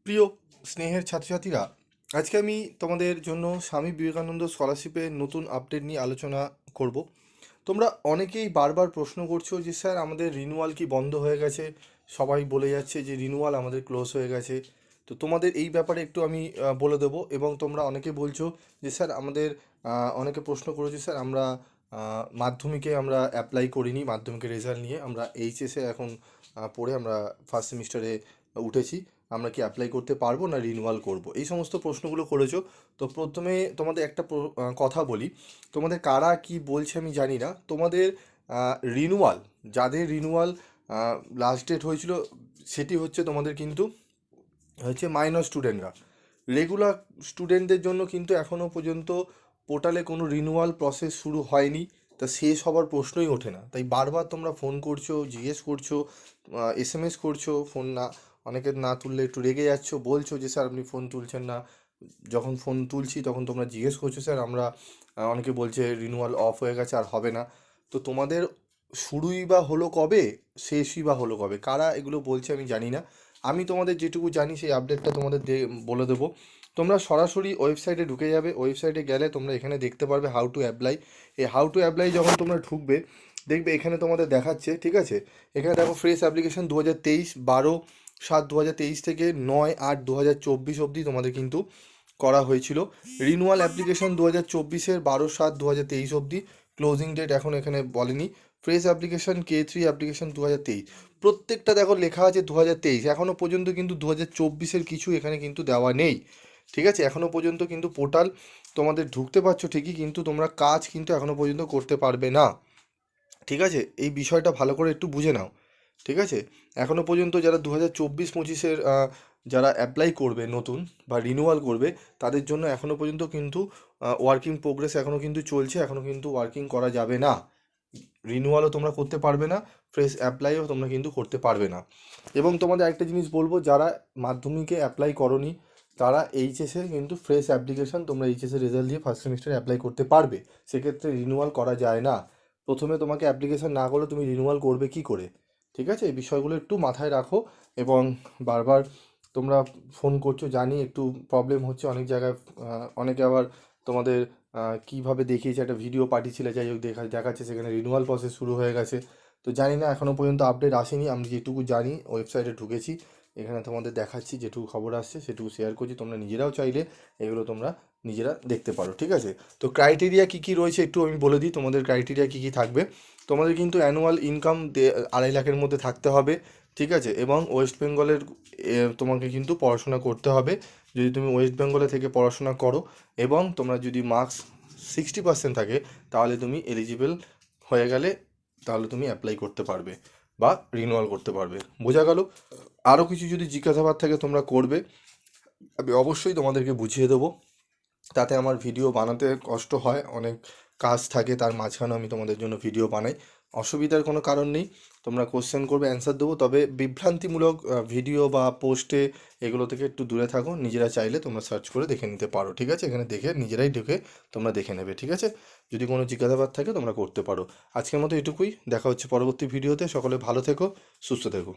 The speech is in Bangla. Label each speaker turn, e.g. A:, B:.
A: প্রিয় স্নেহের ছাত্রছাত্রীরা, আজকে আমি তোমাদের জন্য স্বামী বিবেকানন্দ স্কলারশিপের নতুন আপডেট নিয়ে আলোচনা করব। তোমরা অনেকেই বারবার প্রশ্ন করছো যে স্যার আমাদের রিনিউয়াল কি বন্ধ হয়ে গেছে, সবাই বলে যাচ্ছে যে রিনিউয়াল আমাদের ক্লোজ হয়ে গেছে। তো তোমাদের এই ব্যাপারে একটু আমি বলে দেবো। এবং তোমরা অনেকে বলছো যে স্যার আমাদের অনেকে প্রশ্ন করেছে স্যার আমরা মাধ্যমিকে আমরা অ্যাপ্লাই করিনি, মাধ্যমিকের রেজাল্ট নিয়ে আমরা এইচএসে এখন পড়ে আমরা ফার্স্ট সেমিস্টারে উঠেছি, আমরা কি অ্যাপ্লাই করতে পারবো না রিনিউয়াল করব, এই সমস্ত প্রশ্নগুলো করেছো। তো প্রথমে তোমাদের একটা কথা বলি, তোমাদের কারা কি বলছে আমি জানি না। তোমাদের রিনিউয়াল, যাদের রিনিউয়াল লাস্ট ডেট হয়েছিল সেটি হচ্ছে তোমাদের কিন্তু হচ্ছে মাইনর স্টুডেন্টরা। রেগুলার স্টুডেন্টদের জন্য কিন্তু এখনও পর্যন্ত পোর্টালে কোনো রিনিউয়াল প্রসেস শুরু হয়নি, তা শেষ হবার প্রশ্নই ওঠে না। তাই বারবার তোমরা ফোন করছো, জিজ্ঞেস করছো, এসএমএস করছো, ফোন না অনেকে না তুললে একটু রেগে যাচ্ছ, বলছো যে স্যার আপনি ফোন তুলছেন না। যখন ফোন তুলছি তখন তোমরা জিজ্ঞেস করছো স্যার আমরা অনেকে বলছে রিনিউয়াল অফ হয়ে গেছে আর হবে না। তো তোমাদের শুরুই বা হলো কবে, শেষই বা হলো কবে, কারা এগুলো বলছে আমি জানি না। আমি তোমাদের যেটুকু জানি সেই আপডেটটা তোমাদের বলে দেবো। তোমরা সরাসরি ওয়েবসাইটে ঢুকে যাবে, ওয়েবসাইটে গেলে তোমরা এখানে দেখতে পারবে হাউ টু অ্যাপ্লাই। এই হাউ টু অ্যাপ্লাই যখন তোমরা ঢুকবে দেখবে এখানে তোমাদের দেখাচ্ছে, ঠিক আছে। এখানে দেখো ফ্রেশ অ্যাপ্লিকেশন 2023 12/7/2023 থেকে 9/8/2024 অবধি তোমাদের কিন্তু করা হয়েছিল। রিনিউয়াল অ্যাপ্লিকেশন 2024-এর 12/7/2023 অবধি, ক্লোজিং ডেট এখন এখানে বলেনি। ফ্রেশ অ্যাপ্লিকেশন K3 অ্যাপ্লিকেশন 2023, প্রত্যেকটা দেখো লেখা আছে 2023, এখনও পর্যন্ত কিন্তু 2024-এর কিছু এখানে কিন্তু দেওয়া নেই। ঠিক আছে, এখনও পর্যন্ত কিন্তু পোর্টাল তোমাদের ঢুকতে পারছো ঠিকই, কিন্তু তোমরা কাজ কিন্তু এখনও পর্যন্ত করতে পারবে না। ঠিক আছে, এই বিষয়টা ভালো করে একটু বুঝে নাও। ঠিক আছে, এখনও পর্যন্ত যারা 2024-25-এর যারা অ্যাপ্লাই করবে নতুন বা রিনিউয়াল করবে, তাদের জন্য এখনও পর্যন্ত কিন্তু ওয়ার্কিং প্রোগ্রেস এখনও কিন্তু চলছে, এখনও কিন্তু ওয়ার্কিং করা যাবে না। রিনিউয়ালও তোমরা করতে পারবে না, ফ্রেশ অ্যাপ্লাইও তোমরা কিন্তু করতে পারবে না। এবং তোমাদের একটা জিনিস বলবো, যারা মাধ্যমিকে অ্যাপ্লাই করনি তারা এইচএসে কিন্তু ফ্রেশ অ্যাপ্লিকেশন তোমরা এইচএসের রেজাল্ট দিয়ে ফার্স্ট সেমিস্টারে অ্যাপ্লাই করতে পারবে। সেক্ষেত্রে রিনিউয়াল করা যায় না। প্রথমে তোমাকে অ্যাপ্লিকেশন না করলে তুমি রিনিউয়াল করবে কি করে? ঠিক আছে, এই বিষয়গুলো একটু মাথায় রাখো। এবং বারবার তোমরা ফোন করছো জানি একটু প্রবলেম হচ্ছে অনেক জায়গায়। অনেকে আবার তোমাদের কীভাবে দেখিয়েছে, একটা ভিডিও পাঠিয়েছিলে, যাই হোক দেখাচ্ছে সেখানে রিনিউয়াল প্রসেস শুরু হয়ে গেছে। তো জানি না, এখনও পর্যন্ত আপডেট আসেনি। আমি যেটুকু জানি ওয়েবসাইটে ঢুকেছি, এখানে তোমাদের দেখাচ্ছি, যেটুকু খবর আসছে সেটুকু শেয়ার করছি। তোমরা নিজেরাও চাইলে এগুলো তোমরা নিজেরা দেখতে পারো। ঠিক আছে, তো ক্রাইটেরিয়া কী কী রয়েছে একটু আমি বলে দিই। তোমাদের ক্রাইটেরিয়া কী কী থাকবে, তোমাদের কিন্তু অ্যানুয়াল ইনকাম 2.5 লাখের মধ্যে থাকতে হবে। ঠিক আছে, এবং ওয়েস্ট বেঙ্গলের তোমাকে কিন্তু পড়াশোনা করতে হবে। যদি তুমি ওয়েস্ট বেঙ্গলে থেকে পড়াশোনা করো এবং তোমরা যদি মার্কস 60% থাকে, তাহলে তুমি এলিজিবল হয়ে গেলে, তাহলে তুমি অ্যাপ্লাই করতে পারবে বা রিনিউয়াল করতে পারবে। বোঝা গেল? আরও কিছু যদি জিজ্ঞাসাবাদ থাকে তোমরা করবে, আমি অবশ্যই তোমাদেরকে বুঝিয়ে দেবো। তাতে আমার ভিডিও বানাতে কষ্ট হয়, অনেক কাজ থাকে, তার মাঝখানে আমি তোমাদের জন্য ভিডিও বানাই। অসুবিধার কোনো কারণ নেই, তোমরা কোশ্চেন করবে, অ্যান্সার দেবো। তবে বিভ্রান্তিমূলক ভিডিও বা পোস্টে এগুলো থেকে একটু দূরে থাকো। নিজেরা চাইলে তোমরা সার্চ করে দেখে নিতে পারো। ঠিক আছে, এখানে দেখে নিজেরাই ঢুকে তোমরা দেখে নেবে। ঠিক আছে, যদি কোনো জিজ্ঞাসাবাদ থাকে তোমরা করতে পারো। আজকের মতো এটুকুই, দেখা হচ্ছে পরবর্তী ভিডিওতে। সকলে ভালো থেকো, সুস্থ থেকো।